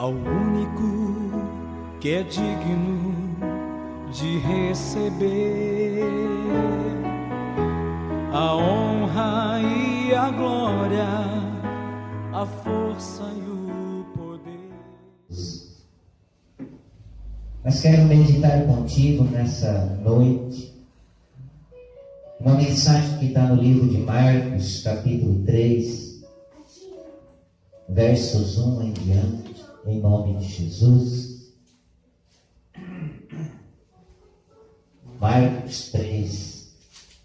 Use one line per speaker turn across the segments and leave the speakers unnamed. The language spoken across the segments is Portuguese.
ao único que é digno de receber a honra e a glória, a força e o poder.
Mas quero meditar contigo nessa noite uma mensagem que está no livro de Marcos, capítulo 3, versos 1 em diante, em nome de Jesus. Marcos 3,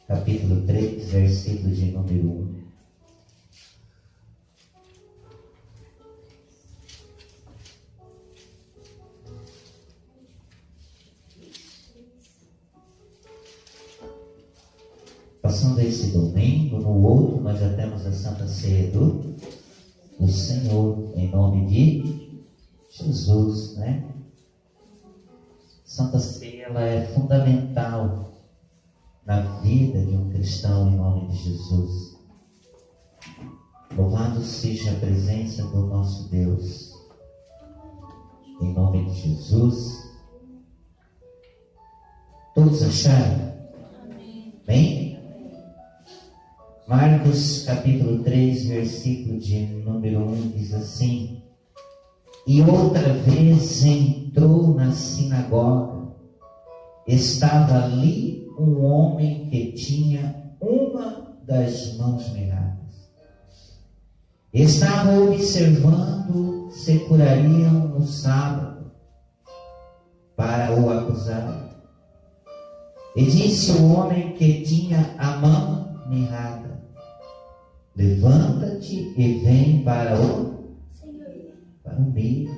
capítulo 3, versículo de número 1. Passando esse domingo, no outro nós já temos a Santa Ceia do Senhor, em nome de Jesus, né? Santa Ceia, ela é fundamental na vida de um cristão, em nome de Jesus. Louvado seja a presença do nosso Deus, em nome de Jesus. Todos acharam? Amém? Marcos capítulo 3, versículo de número 1 diz assim: E outra vez entrou na sinagoga, estava ali um homem que tinha uma das mãos mirradas. Estava observando se curariam no sábado para o acusar. E disse o homem que tinha a mão mirrada: Levanta-te e vem para o meio.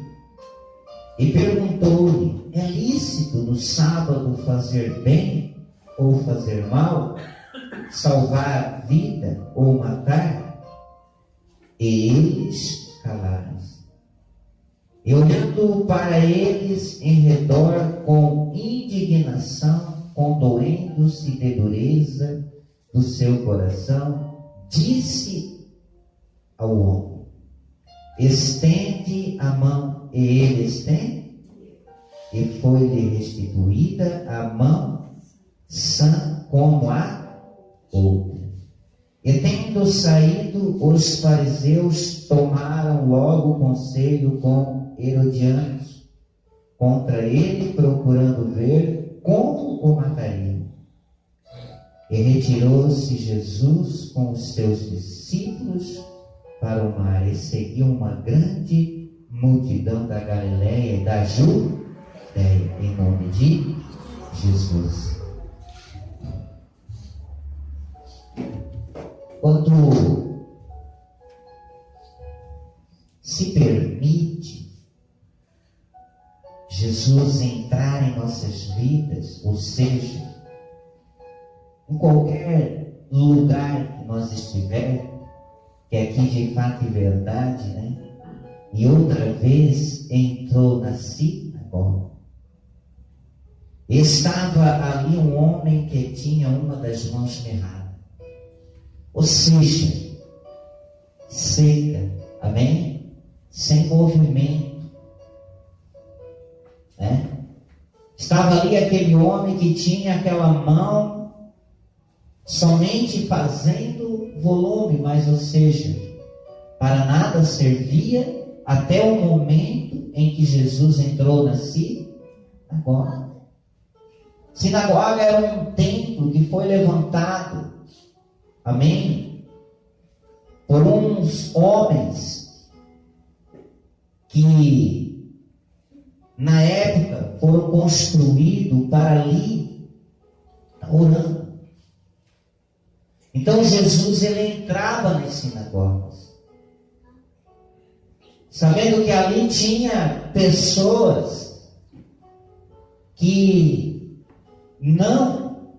E perguntou-lhe: É lícito no sábado fazer bem ou fazer mal? Salvar vida ou matar? E eles calaram-se. E olhando para eles em redor com indignação, condoendo-se de dureza do seu coração, disse ao homem: Estende a mão. E ele estende, e foi-lhe restituída a mão sã como a outra. E tendo saído, os fariseus tomaram logo conselho com Herodianos contra ele, procurando ver como o matariam. E retirou-se Jesus com os seus discípulos para o mar, e seguiu uma grande multidão da Galileia e da Judéia, em nome de Jesus. Quando se permite Jesus entrar em nossas vidas, ou seja, em qualquer lugar que nós estivermos, que aqui de fato e verdade, né? E outra vez entrou na sinagoga. Estava ali um homem que tinha uma das mãos mirradas, ou seja, seca, amém? Sem movimento, né? Estava ali aquele homem que tinha aquela mão somente fazendo volume, mas, ou seja, para nada servia até o momento em que Jesus entrou na sinagoga. Sinagoga era um templo que foi levantado, amém? Por uns homens que na época foram construídos para ali orando. Então Jesus, ele entrava nas sinagogas, sabendo que ali tinha pessoas que não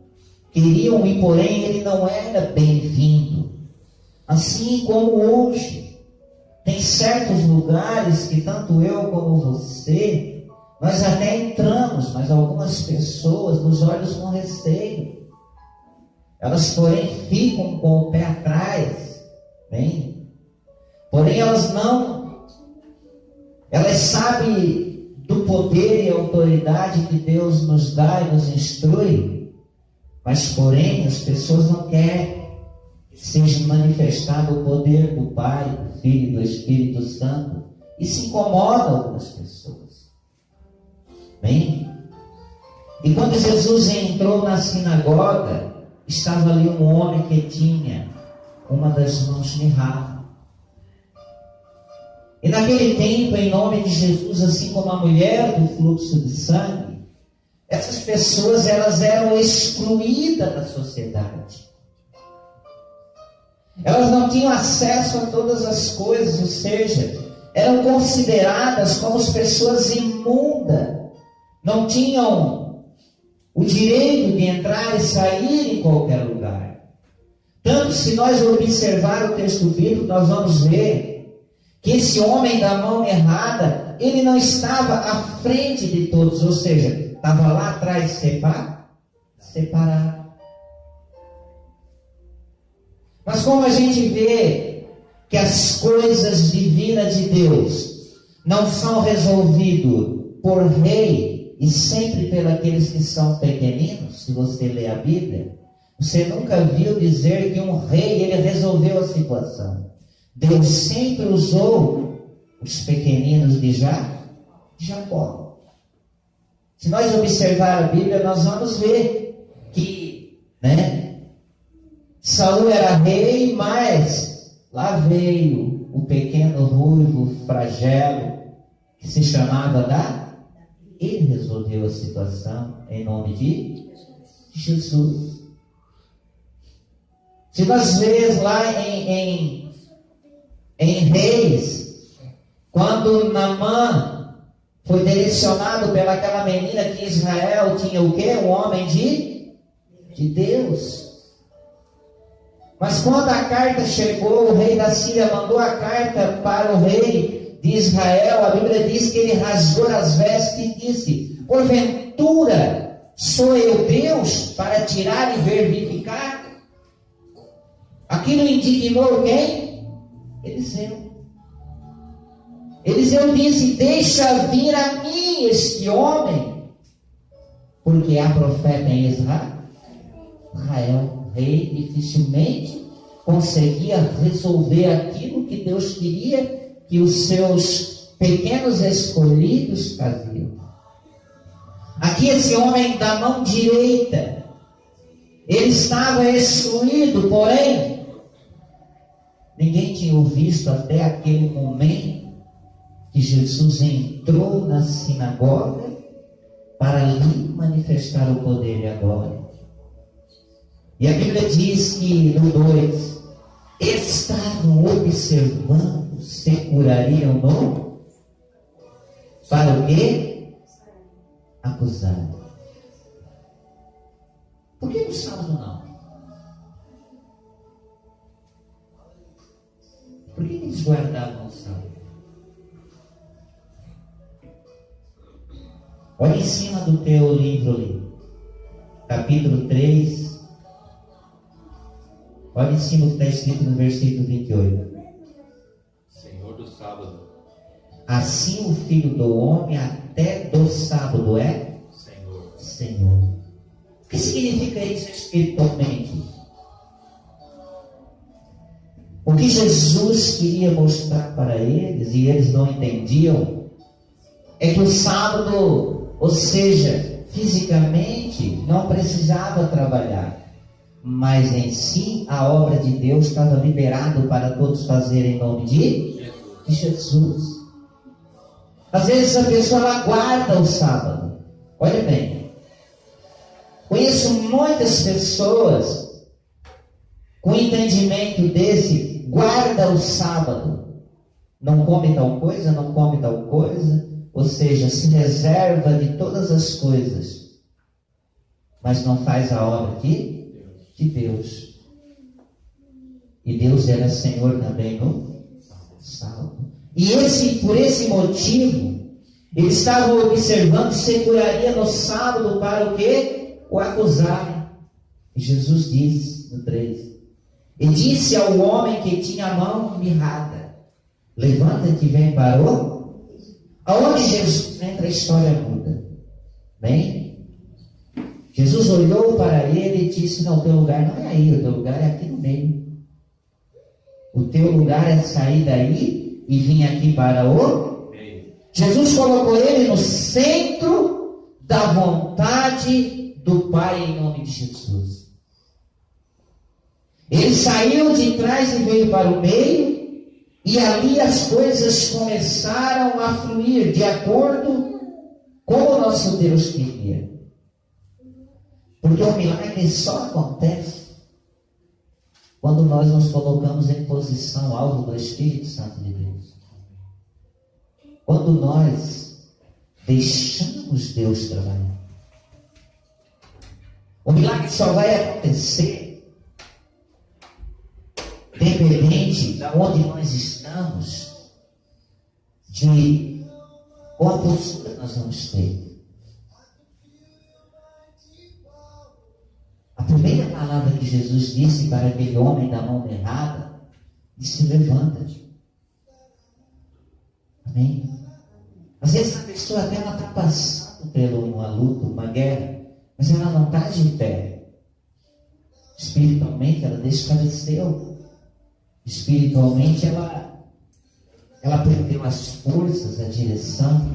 queriam ir, porém ele não era bem-vindo. Assim como hoje, tem certos lugares que tanto eu como você, nós até entramos, mas algumas pessoas nos olham com receio. Elas, porém, ficam com o pé atrás, bem? Porém, elas não elas sabem do poder e autoridade que Deus nos dá e nos instrui, mas porém as pessoas não querem que seja manifestado o poder do Pai, do Filho e do Espírito Santo, e se incomodam algumas pessoas. Bem? E quando Jesus entrou na sinagoga, estava ali um homem que tinha uma das mãos mirrada. E naquele tempo, em nome de Jesus, assim como a mulher do fluxo de sangue, essas pessoas elas eram excluídas da sociedade. Elas não tinham acesso a todas as coisas, ou seja, eram consideradas como as pessoas imundas, não tinham o direito de entrar e sair em qualquer lugar. Tanto se nós observar o texto bíblico, nós vamos ver que esse homem da mão errada, ele não estava à frente de todos, ou seja, estava lá atrás separado. Mas como a gente vê que as coisas divinas de Deus não são resolvidas por rei e sempre pelos aqueles que são pequeninos, se você ler a Bíblia, você nunca viu dizer que um rei ele resolveu a situação. Deus sempre usou os pequeninos de Jacó. Se nós observar a Bíblia, nós vamos ver que, Saul era rei, mas lá veio o pequeno ruivo, flagelo, que se chamava Davi. Ele resolveu a situação em nome de Jesus. Se nós vemos lá em Reis, quando Naamã foi direcionado pelaquela menina que Israel tinha o quê? Um homem de Deus. Mas quando a carta chegou, o rei da Síria mandou a carta para o rei de Israel, a Bíblia diz que ele rasgou as vestes e disse: porventura sou eu Deus para tirar e verificar? Aquilo indignou quem? Eliseu. Eliseu disse: deixa vir a mim este homem, porque há profeta em Israel. O rei dificilmente conseguia resolver aquilo que Deus queria que os seus pequenos escolhidos faziam. Aqui esse homem da mão direita, ele estava excluído, porém ninguém tinha o visto até aquele momento que Jesus entrou na sinagoga para lhe manifestar o poder e a glória. E a Bíblia diz que no 2, estavam observando se curariam ou não, para o quê? Acusar. Por que no sábado não? Por que eles guardavam o sábado? Olha em cima do teu livro ali, capítulo 3. Olha em cima o que está escrito no versículo 28.
Senhor do sábado.
Assim o Filho do Homem até do sábado é Senhor. O que significa isso espiritualmente? O que Jesus queria mostrar para eles, e eles não entendiam, é que o sábado, ou seja, fisicamente, não precisava trabalhar. Mas em si, a obra de Deus estava liberada para todos fazerem em nome de Jesus. Às vezes a pessoa ela guarda o sábado. Olha bem, conheço muitas pessoas com entendimento desse: guarda o sábado, não come tal coisa, não come tal coisa, ou seja, se reserva de todas as coisas, mas não faz a obra de Deus. E Deus era Senhor também no sábado. E por esse motivo, eles estavam observando se curaria no sábado para o quê? O acusarem. E Jesus diz no 3: e disse ao homem que tinha a mão mirrada: levanta-te e vem para o Aonde Jesus entra, a história muda. Bem? Jesus olhou para ele e disse: não, o teu lugar não é aí, o teu lugar é aqui no meio. O teu lugar é sair daí e vir aqui para o meio. Jesus colocou ele no centro da vontade do Pai em nome de Jesus. Ele saiu de trás e veio para o meio, e ali as coisas começaram a fluir de acordo com o nosso Deus queria. Porque o milagre só acontece quando nós nos colocamos em posição alvo do Espírito Santo de Deus. Quando nós deixamos Deus trabalhar. O milagre só vai acontecer dependente de onde nós estamos, de qual postura nós vamos ter. A primeira palavra que Jesus disse para aquele homem da mão errada, disse: levanta-te. Amém? Às vezes a pessoa até ela está passando por uma luta, uma guerra, mas ela não está de pé. Espiritualmente ela desfaleceu. Espiritualmente ela perdeu as forças, a direção.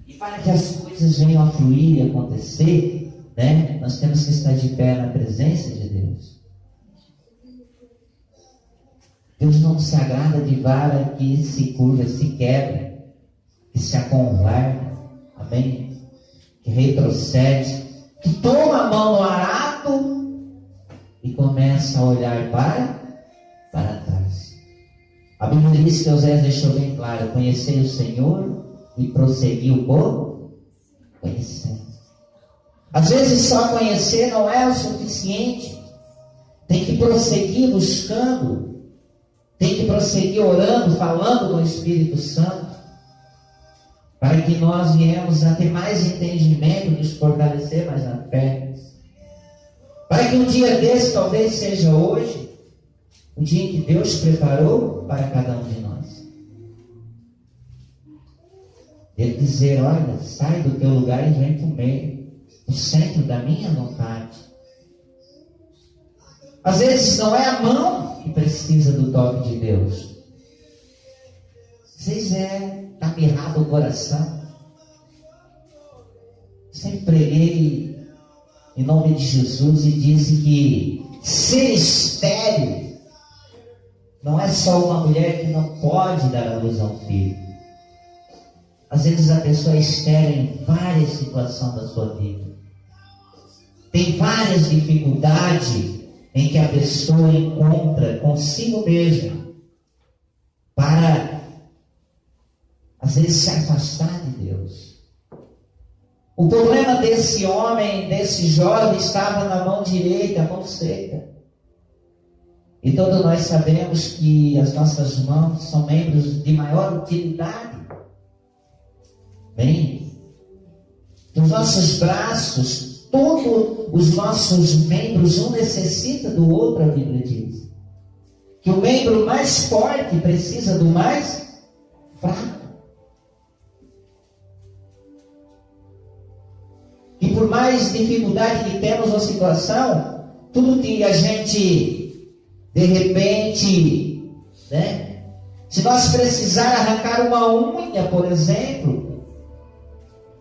E para que as coisas venham a fluir e acontecer, né, nós temos que estar de pé na presença de Deus. Deus não se agrada de vara que se curva, se quebra, que se aconvarda, amém? Que retrocede, que toma a mão no arado e começa a olhar para trás. A Bíblia diz que Oséias deixou bem claro: conhecei o Senhor e prosseguiu por conhecer. Às vezes só conhecer não é o suficiente. Tem que prosseguir buscando, tem que prosseguir orando, falando com o Espírito Santo, para que nós viemos a ter mais entendimento, nos fortalecer mais na fé. Para que um dia desse, talvez seja hoje, o dia em que Deus preparou para cada um de nós. Ele dizer: olha, sai do teu lugar e vem para o meio, o centro da minha vontade. Às vezes não é a mão que precisa do toque de Deus. Às vezes está mirrado o coração. Sempre preguei em nome de Jesus e disse que ser estéril não é só uma mulher que não pode dar a luz a um filho. Às vezes a pessoa é estéril em várias situações da sua vida. Tem várias dificuldades em que a pessoa encontra consigo mesma para, às vezes, se afastar de Deus. O problema desse homem, desse jovem, estava na mão direita, a mão seca. E todos nós sabemos que as nossas mãos são membros de maior utilidade. Bem, dos nossos braços, todos os nossos membros, um necessita do outro, a Bíblia diz. Que o membro mais forte precisa do mais fraco. E por mais dificuldade que temos na situação, tudo que a gente, de repente, né? Se nós precisar arrancar uma unha, por exemplo,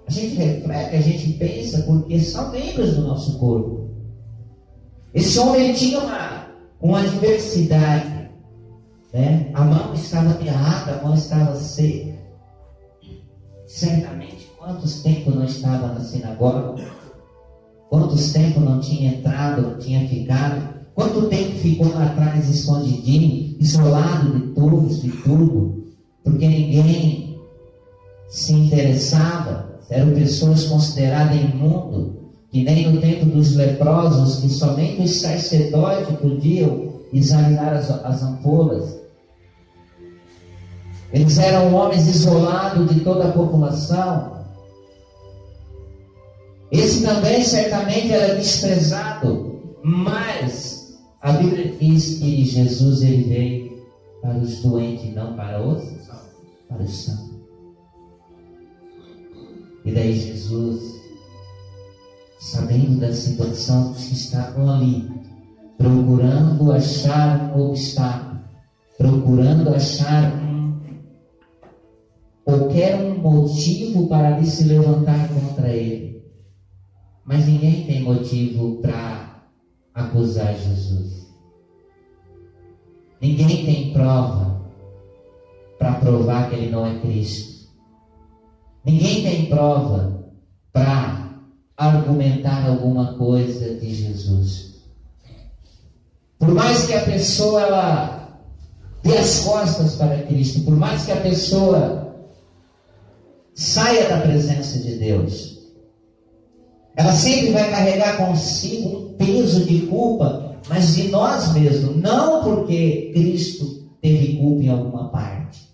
a gente reflete, a gente pensa, porque são membros do nosso corpo. Esse homem tinha uma adversidade, né? A mão estava mirrada, a mão estava seca. Certamente, quantos tempos não estava na sinagoga? Quantos tempos não tinha entrado, não tinha ficado? Quanto tempo ficou lá atrás, escondidinho, isolado de todos, de tudo? Porque ninguém se interessava. Eram pessoas consideradas imundas, que nem no tempo dos leprosos, que somente os sacerdotes podiam examinar as ampolas. Eles eram homens isolados de toda a população. Esse também certamente era desprezado, mas a Bíblia diz que Jesus ele veio para os doentes, não para os. para o santo. E daí Jesus, sabendo da situação dos que estavam ali, procurando achar um obstáculo, procurando achar qualquer um motivo para ali se levantar contra ele. Mas ninguém tem motivo para acusar Jesus. Ninguém tem prova para provar que ele não é Cristo. Ninguém tem prova para argumentar alguma coisa de Jesus. Por mais que a pessoa ela dê as costas para Cristo, por mais que a pessoa saia da presença de Deus, ela sempre vai carregar consigo um peso de culpa, mas de nós mesmos, não porque Cristo teve culpa em alguma parte.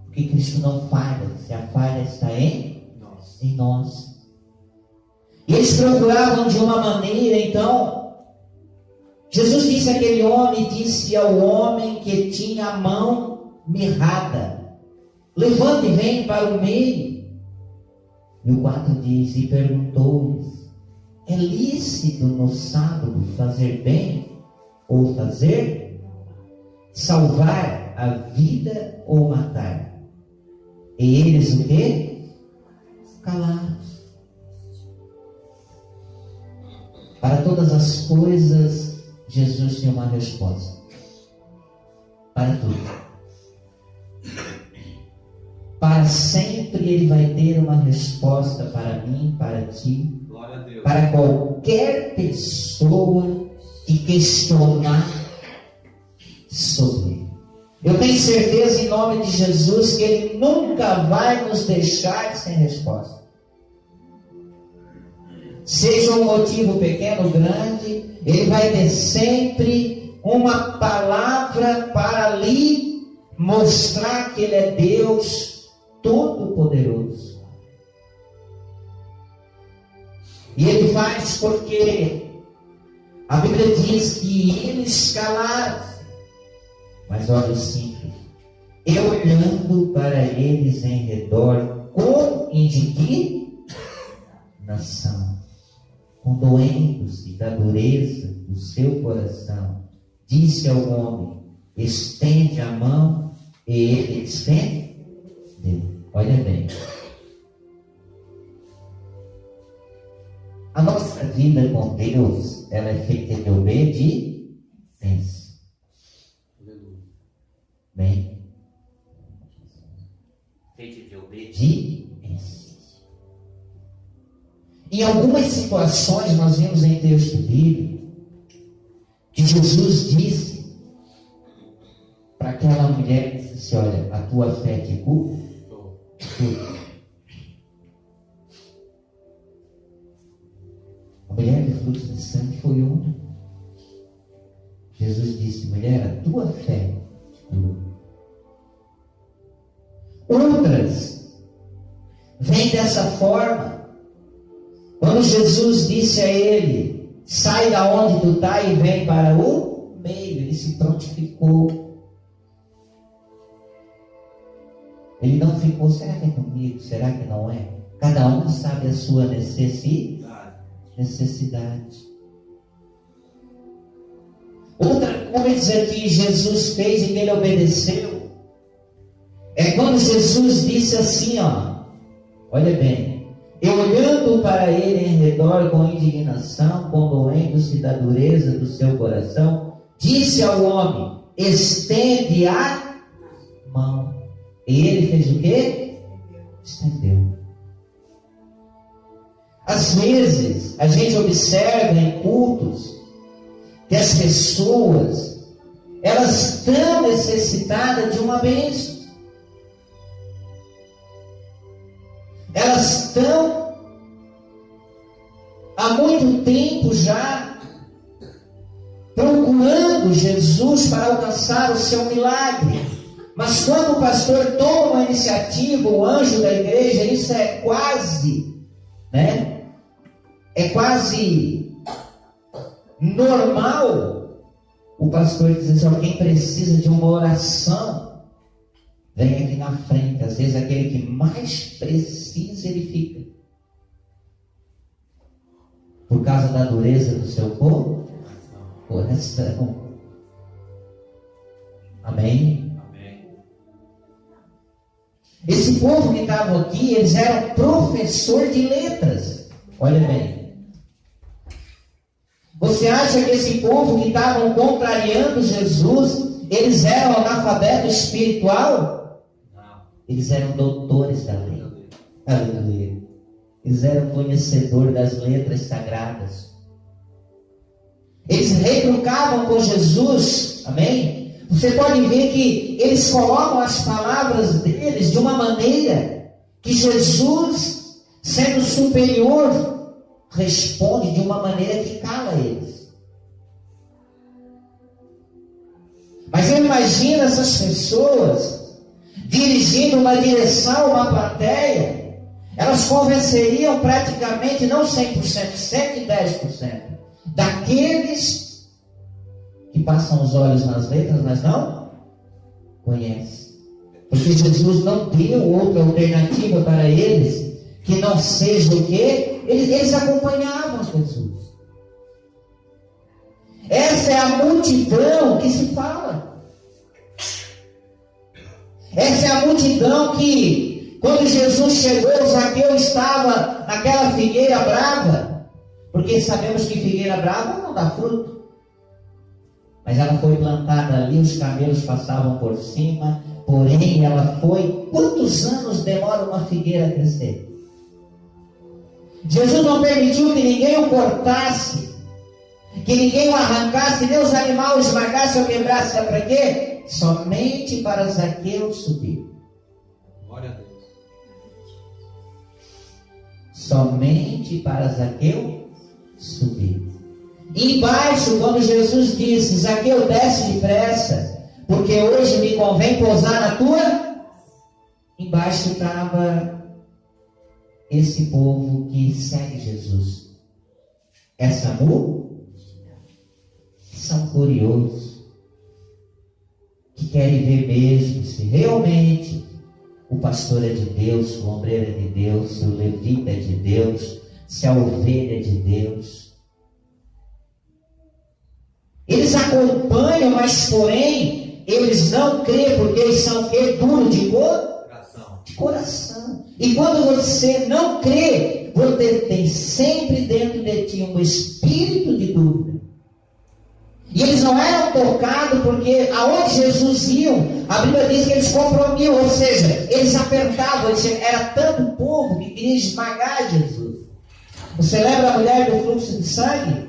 Porque Cristo não falha, se a falha está em nós. E eles procuravam de uma maneira, então, Jesus disse àquele homem, disse ao homem que tinha a mão mirrada: levanta e vem para o meio. E o 4 diz, e perguntou-lhes: é lícito no sábado fazer bem ou fazer? Salvar a vida ou matar? E eles o quê? Calados. Para todas as coisas, Jesus tinha uma resposta. Para tudo. Para sempre Ele vai ter uma resposta para mim, para ti,
Glória a Deus.
para qualquer pessoa que questionar sobre Ele. Eu tenho certeza em nome de Jesus que Ele nunca vai nos deixar sem resposta. Seja um motivo pequeno ou grande, Ele vai ter sempre uma palavra para lhe mostrar que Ele é Deus Todo-Poderoso. E Ele faz porque a Bíblia diz que eles calaram. Mas olha o simples: eu olhando para eles em redor com indignação, condoendo-se da dureza do seu coração, disse ao homem: estende a mão. E ele estendeu. Olha bem, a nossa vida com Deus, ela é feita de obediência. Bem, feita de obediência. Em algumas situações, nós vimos em texto bíblico que Jesus disse para aquela mulher, disse: olha, a tua fé te cura. A mulher do fluxo de sangue foi uma. Jesus disse: mulher, a tua fé te curou. Outras vêm dessa forma. Quando Jesus disse a ele: sai da onde tu está e vem para o meio, ele se prontificou. Ele não ficou: será que é comigo? Será que não é? Cada um sabe a sua necessidade. Outra coisa que Jesus fez e que ele obedeceu é quando Jesus disse assim, olha bem: eu olhando para ele em redor com indignação, condoendo-se da dureza do seu coração, disse ao homem: estende a mão. E ele fez o quê? Estendeu. Às vezes, a gente observa em cultos que as pessoas, elas estão necessitadas de uma bênção. Elas estão há muito tempo já procurando Jesus para alcançar o seu milagre. Mas quando o pastor toma uma iniciativa, o anjo da igreja, isso é quase, é quase normal o pastor dizer assim: alguém precisa de uma oração vem aqui na frente. Às vezes aquele que mais precisa, ele fica. Por causa da dureza do seu coração. Amém?
Amém.
Esse povo que estava aqui, eles eram professor de letras. Olha bem. Você acha que esse povo que estavam contrariando Jesus, eles eram analfabeto espiritual?
Não.
Eles eram doutores da lei. Aleluia. Eles eram conhecedores das letras sagradas. Eles retrucavam com Jesus. Amém? Você pode ver que eles colocam as palavras deles de uma maneira que Jesus, sendo superior, responde de uma maneira que cala eles. Mas eu imagino essas pessoas dirigindo uma direção, uma plateia. Elas convenceriam praticamente, não 100%, 110% daqueles que passam os olhos nas letras, mas não conhecem. Porque Jesus não deu outra alternativa para eles que não seja o quê? Eles acompanhavam Jesus. Essa é a multidão que se fala. Essa é a multidão que, quando Jesus chegou, Zaqueu estava naquela figueira brava. Porque sabemos que figueira brava não dá fruto. Mas ela foi plantada ali, os camelos passavam por cima. Porém, ela foi... Quantos anos demora uma figueira a crescer? Jesus não permitiu que ninguém o cortasse, que ninguém o arrancasse, nem os animais o esmagassem ou quebrassem. Sabe para quê? Somente para Zaqueu subir.
Glória a Deus.
Somente para Zaqueu subir. E embaixo, quando Jesus disse: Zaqueu, desce depressa, porque hoje me convém pousar na tua... Embaixo estava esse povo que segue Jesus. Essa são curiosos, que querem ver mesmo se realmente o pastor é de Deus, o ombreiro é de Deus, se o levita é de Deus, se a ovelha é de Deus. Eles acompanham, mas porém eles não creem, porque eles são duros de coração. E quando você não crê, você tem sempre dentro de ti um espírito de dúvida. E eles não eram tocados porque aonde Jesus ia, a Bíblia diz que eles compromiam, ou seja, eles apertavam, era tanto povo que queria esmagar Jesus. Você lembra a mulher do fluxo de sangue?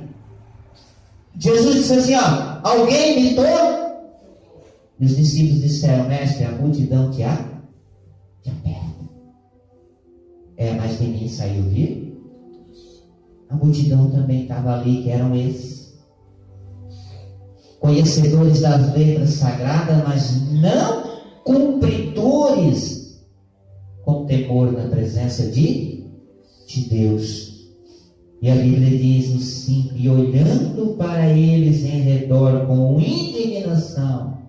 Jesus disse assim, alguém me tocou? E os discípulos disseram, mestre, a multidão te aperta. Mas de mim saiu vir. A multidão também estava ali, que eram esses. Conhecedores das letras sagradas, mas não cumpridores com temor na presença de Deus. E a Bíblia diz no 5, e olhando para eles em redor com indignação,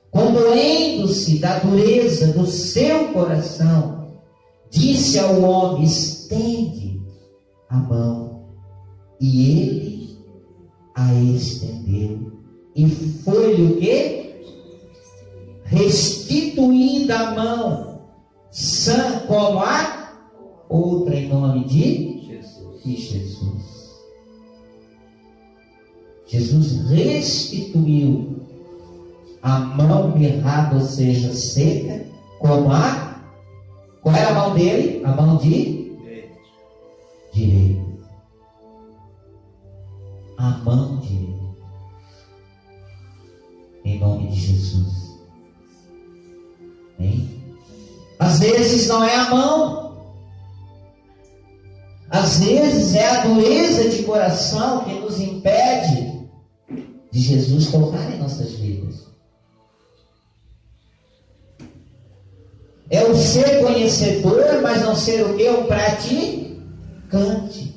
condoendo-se da dureza do seu coração, disse ao homem, estende a mão. E ele a estendeu. E foi-lhe o quê? Restituída a mão, sã como a outra, em nome de Jesus. Jesus restituiu a mão errada, ou seja, seca, como a... Qual era a mão dele? A mão de direita. A mão direita. Em nome de Jesus. Amém? Às vezes não é a mão. Às vezes é a dureza de coração que nos impede de Jesus tocar em nossas vidas. É o ser conhecedor, mas não ser o quê? Um praticante.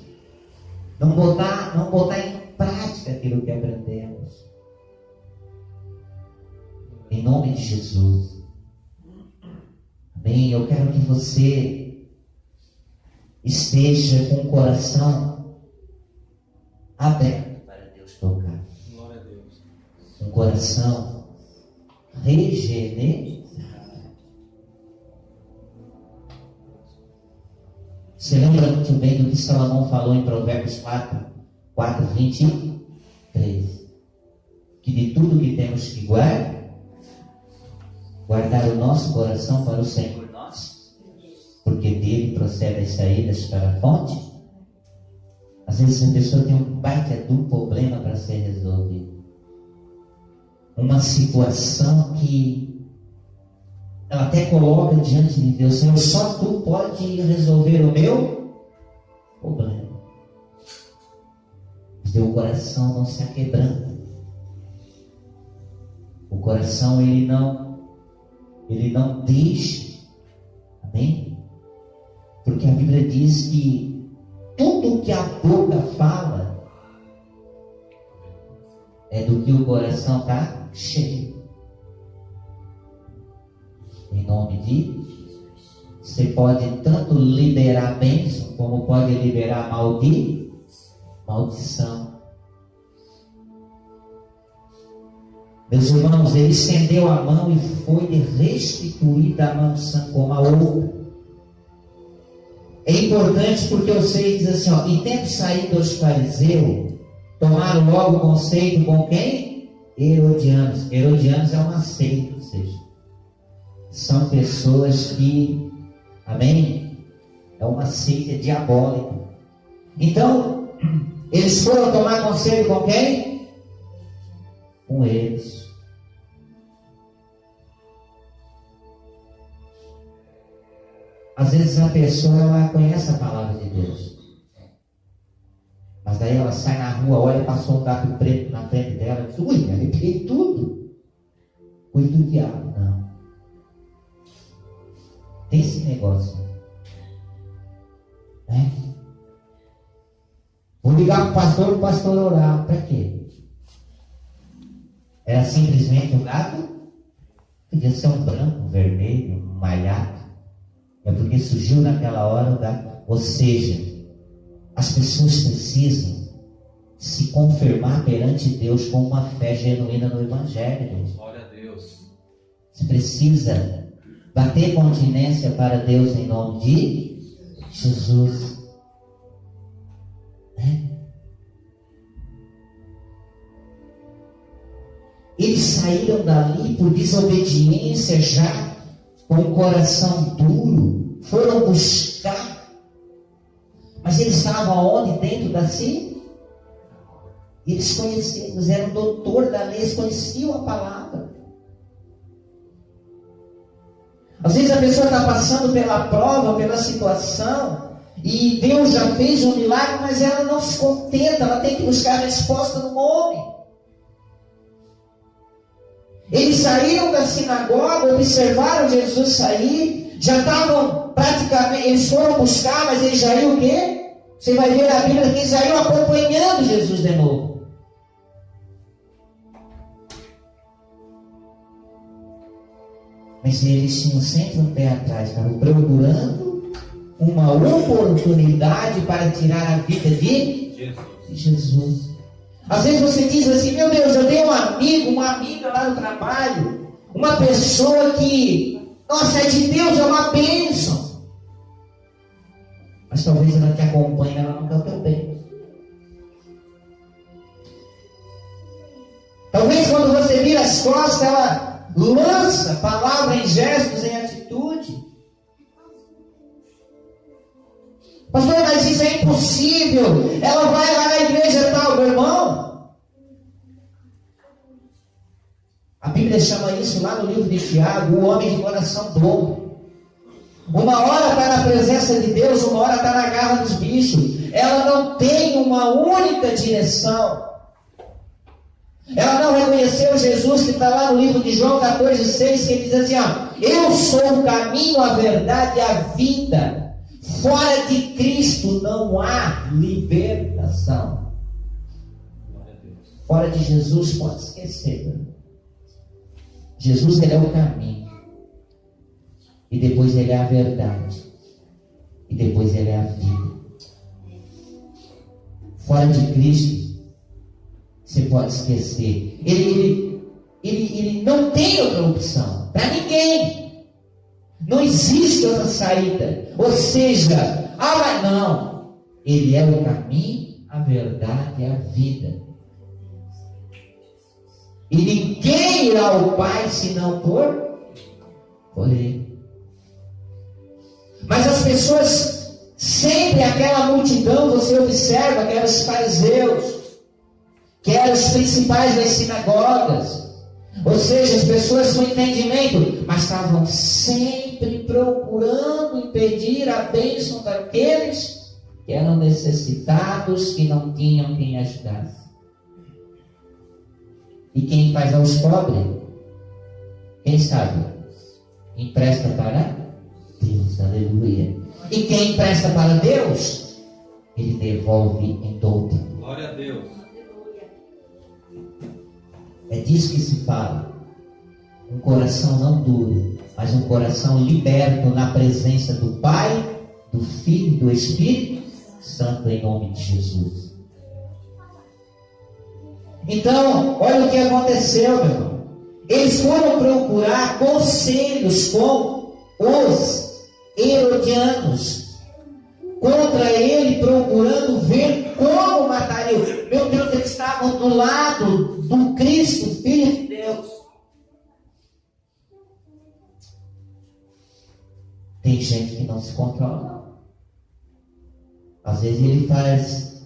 Não botar em prática aquilo que aprendemos. Em nome de Jesus. eu quero que você esteja com o coração aberto para Deus tocar.
Glória a Deus.
Um coração regenerado. Você lembra muito bem do que Salomão falou em Provérbios 4:23? Que de tudo que temos que guardar o nosso coração para o Senhor nosso, porque dele procedem as saídas para a fonte. Às vezes a pessoa tem um baita de um problema para ser resolvido. Uma situação que ela até coloca diante de Deus: Senhor, só tu pode resolver o meu problema. Mas o coração não se aquebranta. O coração ele não deixa. Amém? Porque a Bíblia diz que tudo que a boca fala é do que o coração está cheio. Em nome de Jesus. Você pode tanto liberar bênção, como pode liberar maldição. Meus irmãos, ele estendeu a mão e foi restituída a maldição como a outra. É importante porque eu sei, diz assim, ó, e tendo saído os fariseus, tomaram logo conceito com quem? Herodianos. Herodianos é uma seita, ou seja, são pessoas que, amém? É uma seita diabólica. Então, eles foram tomar conselho com quem? Com eles. Às vezes a pessoa ela conhece a palavra de Deus, mas daí ela sai na rua, olha, passou um gato preto na frente dela e diz: ui, me arrepiei tudo. Foi do diabo. Não. Tem esse negócio, né? Vou ligar para o pastor orar. Para quê? Era simplesmente um gato? Podia ser um branco, um vermelho, um malhado. É porque surgiu naquela hora o gato. Ou seja, as pessoas precisam se confirmar perante Deus com uma fé genuína no Evangelho.
Glória a Deus.
Você precisa bater continência para Deus em nome de Jesus. Eles saíram dali por desobediência, já com o coração duro, foram buscar. Mas eles estavam aonde? Dentro da si? Eles conheciam, eles eram doutor da lei, eles conheciam a palavra. Às vezes a pessoa está passando pela prova, pela situação, e Deus já fez um milagre, mas ela não se contenta, ela tem que buscar a resposta no homem. Eles saíram da sinagoga, observaram Jesus sair, já estavam praticamente, eles foram buscar, mas eles já iam o quê? Você vai ver na Bíblia que eles já iam acompanhando Jesus de novo. Mas eles tinham sempre um pé atrás, estavam procurando uma oportunidade para tirar a vida de Jesus. Às vezes você diz assim: meu Deus, eu tenho um amigo, uma amiga lá no trabalho, uma pessoa que, nossa, é de Deus, é uma bênção. Mas talvez ela te acompanhe, ela não quer o teu bem. Talvez quando você vira as costas, ela lança palavra em gestos, em atitude. Pastor, mas isso é impossível. Ela vai lá na igreja tal, meu irmão. A Bíblia chama isso lá no livro de Tiago, o homem de coração duro. Uma hora está na presença de Deus, uma hora está na garra dos bichos. Ela não tem uma única direção. Ela não reconheceu Jesus que está lá no livro de João 14,6, que diz assim: ó, eu sou o caminho, a verdade e a vida. Fora de Cristo não há libertação. Fora de Jesus, pode esquecer. Jesus, ele é o caminho. e depois Ele é a verdade, e depois Ele é a vida. Fora de Cristo, você pode esquecer. Ele não tem outra opção para ninguém. Não existe outra saída. Ou seja, mas não. Ele é o caminho, a verdade e a vida. E ninguém irá ao Pai senão por Ele. Mas as pessoas, sempre aquela multidão, você observa que eram os fariseus, que eram os principais das sinagogas, ou seja, as pessoas com entendimento, mas estavam sempre procurando impedir a bênção daqueles que eram necessitados, que não tinham quem ajudasse. E quem faz aos pobres? Quem sabe? Empresta para Deus, aleluia. E quem empresta para Deus, Ele devolve em dobro.
Glória a Deus.
É disso que se fala. Um coração não duro, mas um coração liberto na presença do Pai, do Filho e do Espírito Santo, em nome de Jesus. Então, olha o que aconteceu, meu irmão. Eles foram procurar conselhos com os herodianos contra ele, procurando ver como matariam. Meu Deus, eles estavam do lado do Cristo, Filho de Deus. Tem gente que não se controla. Às vezes ele faz,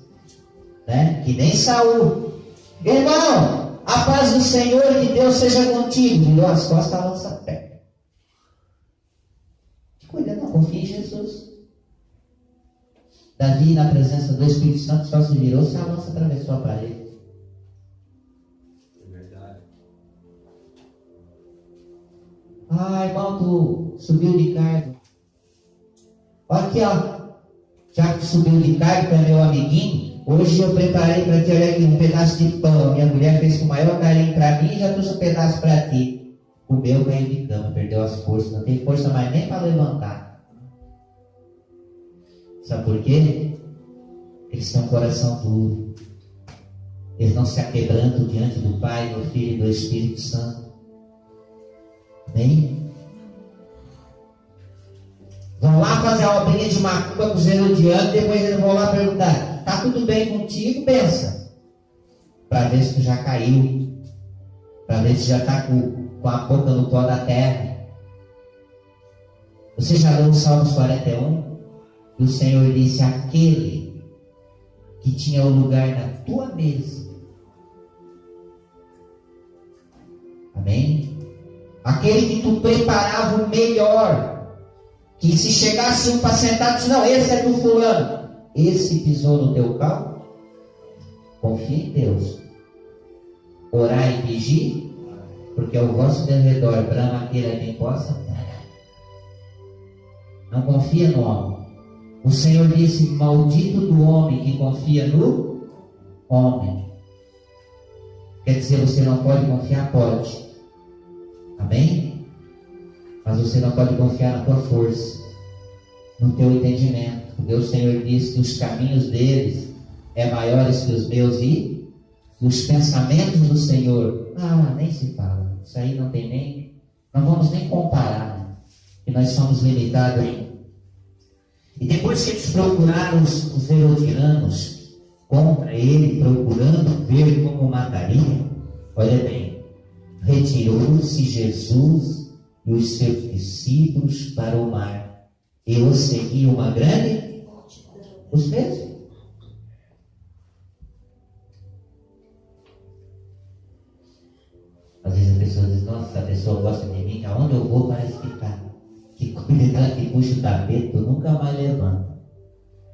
que nem Saul. Irmão, a paz do Senhor e de Deus seja contigo. Virou as costas, lança a pé. Cuida, não, confia em Jesus. Davi, na presença do Espírito Santo, só se virou se a lança atravessou a parede.
É verdade.
Irmão, tu subiu de cargo. Olha aqui, ó. Já que subiu de cargo, tu é meu amiguinho. Hoje eu preparei para ti, olha aqui, um pedaço de pão. Minha mulher fez com o maior carinho para mim e já trouxe um pedaço para ti. Comeu, caiu de cama, perdeu as forças. Não tem força mais nem para levantar. Sabe por quê? Eles têm um coração duro. Eles não se aquebrantam diante do Pai, do Filho e do Espírito Santo. Amém? Vão lá fazer a obrinha de macumba com os herodianos, depois eles vão lá perguntar: tá tudo bem contigo? Pensa. Para ver se tu já caiu. Para ver se já está com a boca no pó da terra. Você já leu o Salmos 41? E o Senhor disse: aquele que tinha o lugar na tua mesa. Amém? Aquele que tu preparava o melhor. Que se chegasse um para sentar, disse: não, esse é do fulano. Esse pisou no teu carro? Confia em Deus. Orar e vigiar, porque ao vosso derredor brama aquele a quem possa tragar. Não confia no homem. O Senhor disse: maldito do homem que confia no homem. Quer dizer, você não pode confiar? Pode. Amém? Mas você não pode confiar na tua força, no teu entendimento. Porque o Senhor diz que os caminhos deles é maiores que os meus e os pensamentos do Senhor, nem se fala. Isso aí não tem nem, não vamos nem comparar, né? Que nós somos limitados em. E depois que eles procuraram os herodianos contra ele, procurando ver como mataria, olha bem, retirou-se Jesus e os seus discípulos para o mar, e os seguia uma grande os mesmos. Às vezes a pessoa diz: nossa, a pessoa gosta de mim, aonde eu vou parece que está. Que cuida dela, que puxa o tapete, tu nunca mais levanta.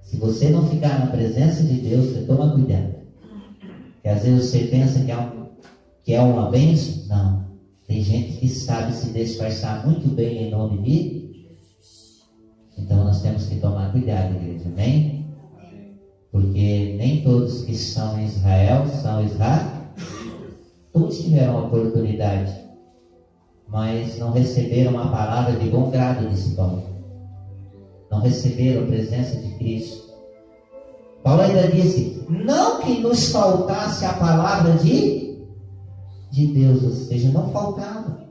Se você não ficar na presença de Deus, você toma cuidado. Porque às vezes você pensa que é uma bênção. Não. Tem gente que sabe se disfarçar muito bem em nome de. Então nós temos que tomar cuidado, igreja. Amém? Porque nem todos que são em Israel são Israel. Todos tiveram a oportunidade. mas não receberam a palavra de bom grado, disse Paulo. Não receberam a presença de Cristo. Paulo ainda disse, não que nos faltasse a palavra de Deus, ou seja, não faltava.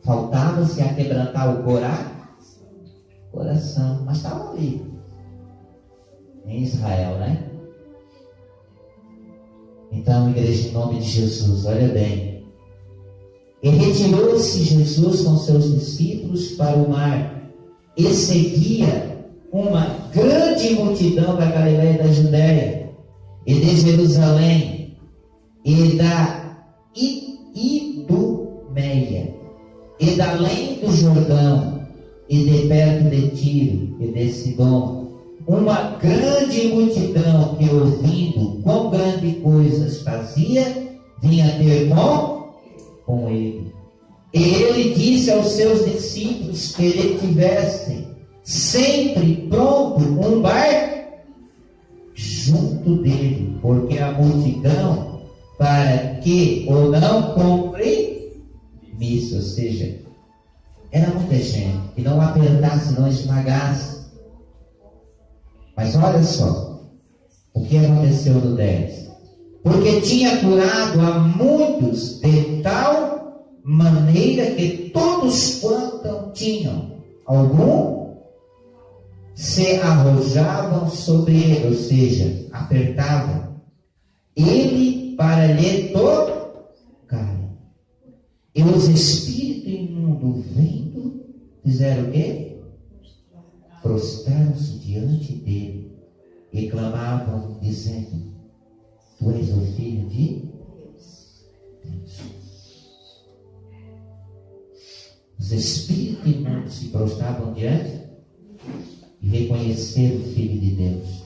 Faltava-se a quebrantar o coração, mas estava ali, em Israel, né? Então, igreja, em nome de Jesus, olha bem. E retirou-se Jesus com seus discípulos para o mar, e seguia uma grande multidão da Galileia e da Judéia, e de Jerusalém, e da Idumeia, e da além do Jordão, e de perto de Tiro, e de Sidom, uma grande multidão que, ouvindo quão grandes coisas fazia, vinha ter com ele. E ele disse aos seus discípulos que ele tivessem sempre pronto um barco junto dele, porque a multidão, para que ou não comprimisse, ou seja, era muita gente, que não apertasse, não esmagasse. Mas olha só, o que aconteceu no 10. Porque tinha curado a muitos de tal maneira que todos quantos tinham algum, se arrojavam sobre ele, ou seja, apertavam ele para lhe tocar. E os espíritos imundos vendo, fizeram o quê? Prostraram-se diante dele e clamavam, dizendo, tu és o Filho de Deus. Os espíritos imundos se prostravam diante e reconheceram o Filho de Deus.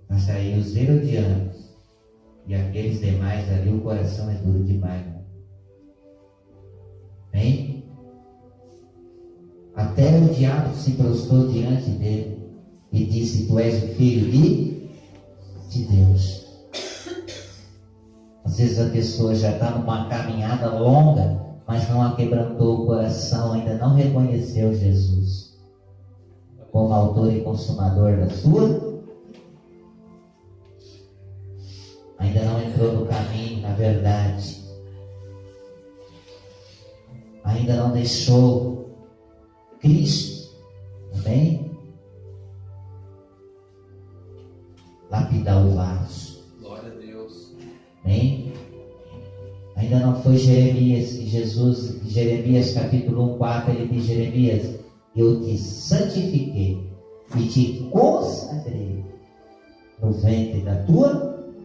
Mas aí os herodianos e aqueles demais ali, o coração é duro demais. Hein? Até o diabo se prostrou diante dele e disse, tu és o Filho de Deus. Às vezes a pessoa já está numa caminhada longa, mas não aquebrantou o coração, ainda não reconheceu Jesus como autor e consumador da sua, ainda não entrou no caminho, na verdade, ainda não deixou Cristo, amém? Lapidar o vaso.
Glória a Deus.
Amém? Ainda não foi Jeremias, que Jesus, Jeremias capítulo 1, 4, ele diz, Jeremias, eu te santifiquei e te consagrei no ventre da tua.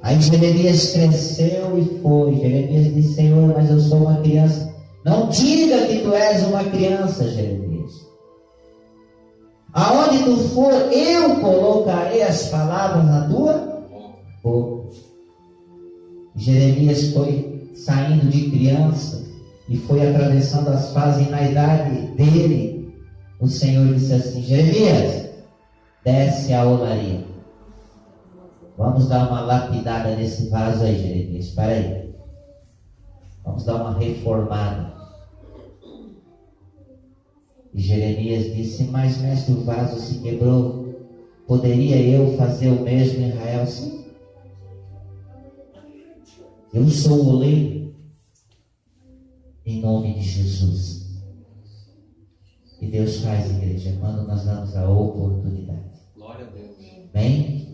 Aí Jeremias cresceu e foi. Jeremias disse, Senhor, mas eu sou uma criança. Não diga que tu és uma criança, Jeremias. Aonde tu for, eu colocarei as palavras na tua boca. Jeremias foi saindo de criança e foi atravessando as fases, e na idade dele, o Senhor disse assim, Jeremias, desce a olaria. Vamos dar uma lapidada nesse vaso aí, Jeremias. Espera aí. Vamos dar uma reformada. E Jeremias disse, mas mestre, o vaso se quebrou. Poderia eu fazer o mesmo em Israel? Sim. Eu sou o oleiro. Em nome de Jesus. E Deus faz, igreja, quando nós damos a oportunidade.
Glória a Deus.
Bem?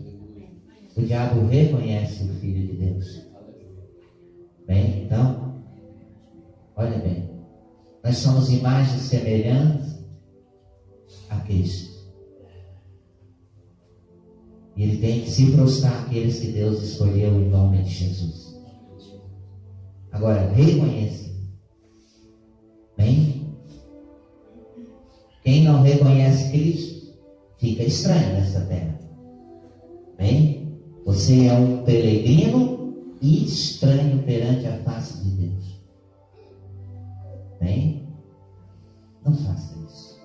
O diabo reconhece o Filho de Deus. Bem, então, olha bem. Nós somos imagens semelhantes a Cristo. E ele tem que se prostrar àqueles que Deus escolheu em nome de Jesus. Agora, reconheça. Bem? Quem não reconhece Cristo, fica estranho nessa terra. Bem? Você é um peregrino e estranho perante a face de Deus. Bem? Não faça isso.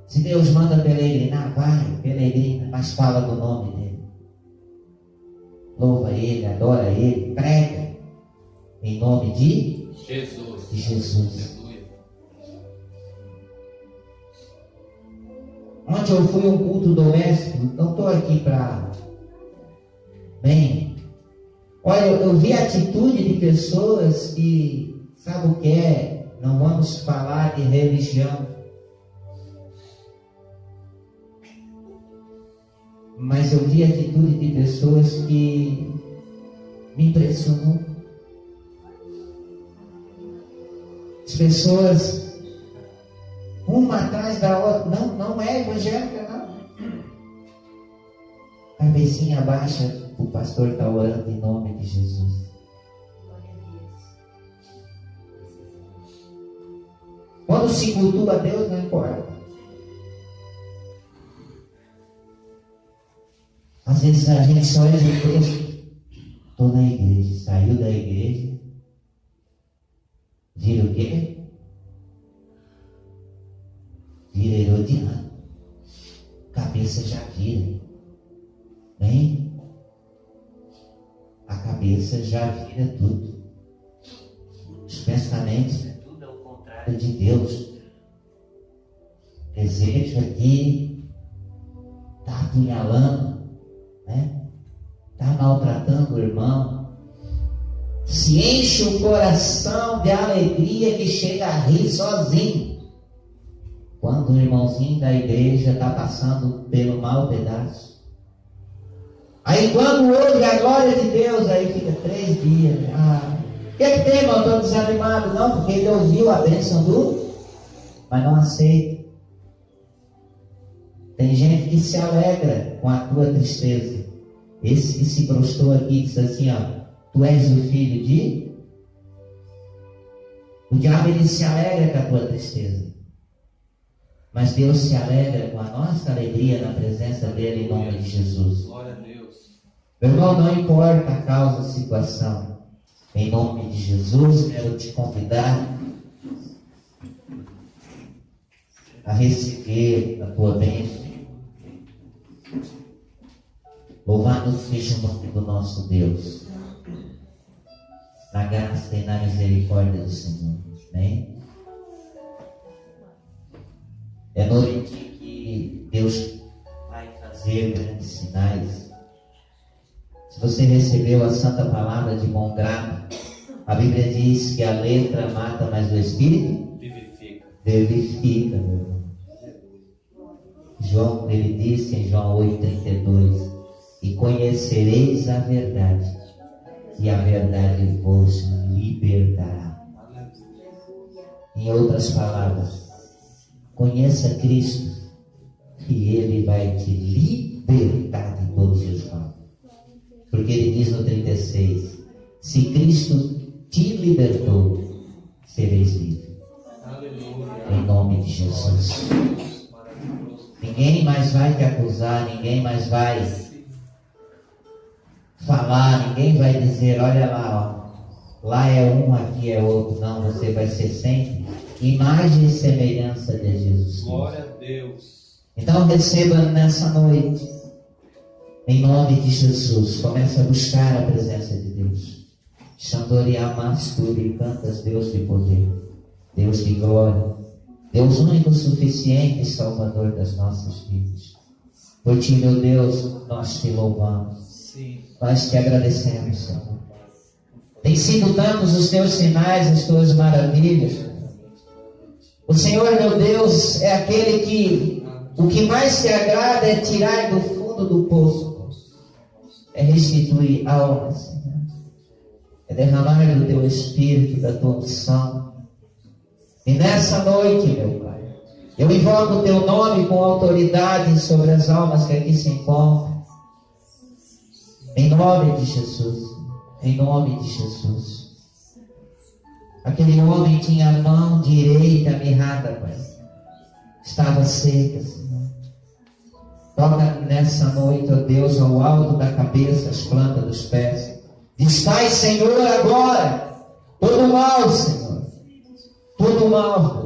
Se Deus manda peregrinar, vai, peregrina, mas fala do nome dele. Louva Ele, adora Ele, prega em nome de
Jesus.
Jesus.
Aleluia.
Ontem eu fui a um culto doméstico, não estou aqui para... Bem, olha, eu vi a atitude de pessoas que, sabe o que é? Não vamos falar de religião. Mas eu vi a atitude de pessoas que me impressionou. As pessoas, uma atrás da outra, não é evangélica, não. Cabecinha baixa, o pastor está orando em nome de Jesus. Quando se cultua a Deus, não importa. Às vezes a gente só olha no texto. Estou na igreja, saiu da igreja, vira o quê? Vira herodiano. Cabeça já vira. Bem? A cabeça já vira tudo. Os pensamentos é tudo ao contrário de Deus. O desejo aqui está apunhalando, né? Está maltratando o irmão. Se enche o coração de alegria que chega a rir sozinho. Quando o irmãozinho da igreja está passando pelo mau pedaço. Aí quando ouve a glória de Deus, aí fica 3 dias. O que tem, irmão? Estou desanimado. Não, porque ele ouviu a bênção mas não aceita. Tem gente que se alegra com a tua tristeza. Esse que se prostrou aqui diz assim, tu és o filho de... O diabo, ele se alegra com a tua tristeza. Mas Deus se alegra com a nossa alegria na presença dele em nome de Jesus.
Glória a Deus.
Meu irmão, não importa a causa, a situação. Em nome de Jesus, quero te convidar a receber a tua bênção. Louvado seja o nome do nosso Deus, na graça e na misericórdia do Senhor. Amém? É noite que Deus vai fazer grandes sinais. Se você recebeu a santa palavra de bom grado, a Bíblia diz que a letra mata, mas o Espírito vivifica, meu irmão. João, ele disse em João 8,32: e conhecereis a verdade, e a verdade vos libertará. Em outras palavras, conheça Cristo, e Ele vai te libertar de todos os males. Porque Ele diz no 36, se Cristo te libertou, sereis livres. Em nome de Jesus. Ninguém mais vai te acusar, ninguém mais vai falar, ninguém vai dizer, olha lá, lá é um, aqui é outro. Não, você vai ser sempre imagem e semelhança de Jesus Cristo.
Glória a Deus.
Então receba nessa noite, em nome de Jesus. Comece a buscar a presença de Deus. Xandoriamasturi, cantas Deus de poder, Deus de glória, Deus único, suficiente e salvador das nossas vidas. Por ti, meu Deus, nós te louvamos.
Sim.
Nós te agradecemos, Senhor. Tem sido tantos os teus sinais, as tuas maravilhas. O Senhor, meu Deus, é aquele que o que mais te agrada é tirar do fundo do poço, é restituir almas, Senhor. É derramar do teu Espírito, da tua unção. E nessa noite, meu Pai, eu invoco o teu nome com autoridade sobre as almas que aqui se encontram. Em nome de Jesus. Em nome de Jesus. Aquele homem tinha a mão direita mirrada, Pai. Estava seca, Senhor. Toca nessa noite, ó Deus, ao alto da cabeça, as plantas dos pés. Desfaz, Senhor, agora todo mal, Senhor. Todo mal.